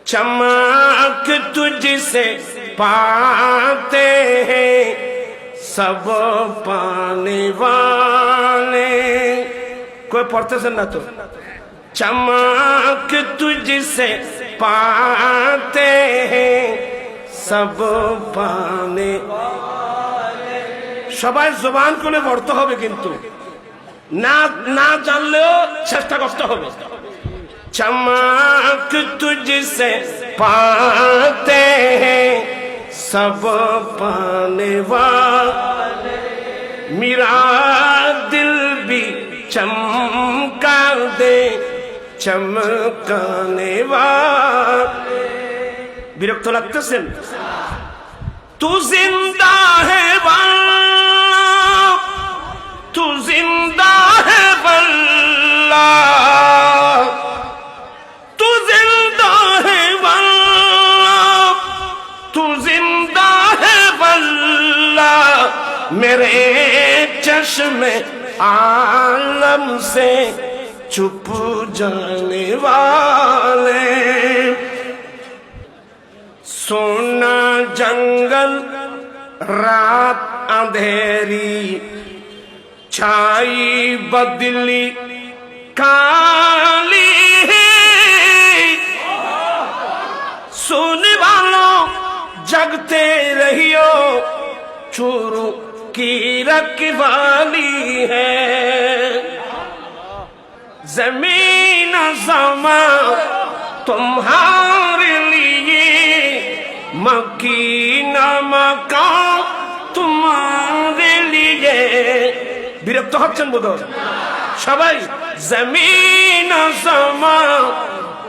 चमक तुझसे पाते हैं सब पाने वाले। कोई पढ़ते से ना तो चमक तुझसे पाते हैं सब पाने। সবাই জবান করে পড়তে হবে, কিন্তু না না জানলেও চেষ্টা করতে হবে। चमक तुझसे पाते हैं सब पाने वाले। मेरा दिल भी चमका दे चमकाने वाले। বিরক্ত লাগতেছেন? तू जिंदा है वल्लाह, तू जिंदा है वल्लाह, तू जिंदा है वल्लाह, तू जिंदा है वल्लाह। मेरे चश्मे आलम से छुप जाने वाले। सोना जंगल रात अंधेरी छाई बदली काली। सुनने वालों जगते रहियो चोरू की रखवाली है। जमीन समा तुम्हारे लिए मकीना मकान तुम्हारे लिए। বিরক্ত হচ্ছেন বোধহয় সবাই? जमीन समा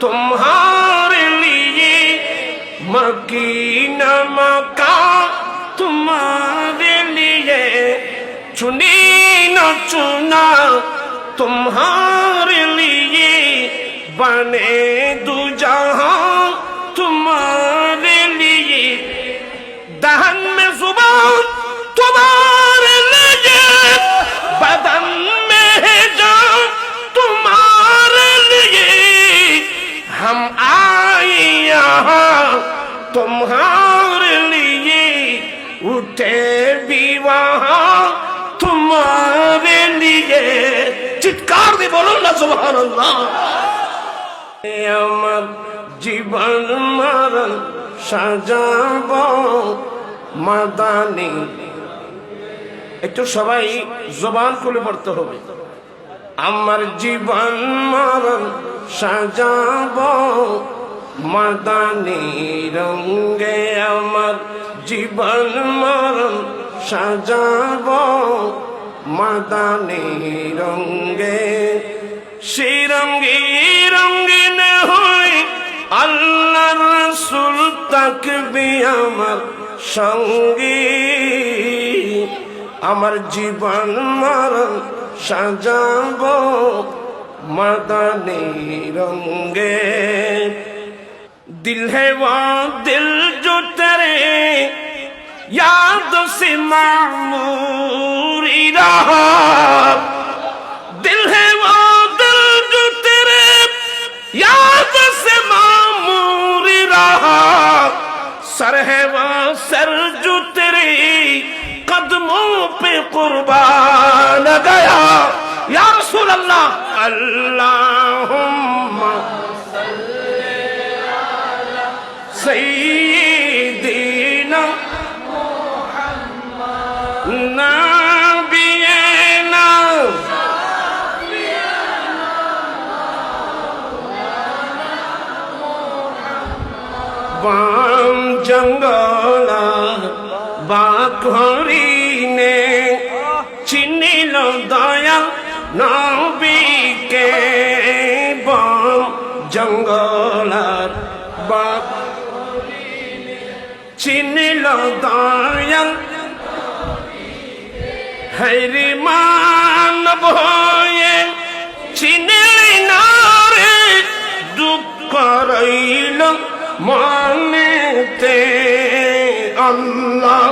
तुम्हारे लिए मकीना मकान तुम्हारे लिए। चुनी न चुना तुम्हारे लिए बने दो जहां तुम्हारे लिए। दहन में जुबान तुम्हारे लिए, बदन में है जान तुम्हारे लिए। हम आए यहाँ तुम्हारे लिए, उठे भी वहाँ तुम्हारे लिए। चित्कार दे बोलो ना सुभान अल्लाह। আমার জীবন মরণ সাজাব মাদানি। একটু সবাই জবান খুলে পড়তে হবে। আমার জীবন মরণ সাজাব মাদানি রঙে। আমার জীবন মরণ সাজাব মাদানি রঙে। সেই রঙে রঙিন হয়ে আল্লাহ রাসূল থাকবে আমার সঙ্গে। আমার জীবন মরণ সাজাব মাদানি রঙে। दिल है वो दिल जो तेरे याद से मामूर रहा। दिल है वो दिल जो तेरे याद से मामूर रहा। सर है वो सर जो तेरे कदमों पे कुर्बान गया। या रसूल अल्लाह अल्लाहुम्मा सय्यिदीना मुहम्मद नबीना बाम जंगला बाखरीने चिन्हिल दया नबीके। बाम जंगला चिन्हिल दया हरि मानव होए चिन्हिल नारे दुख रहिल मानेते अल्लाह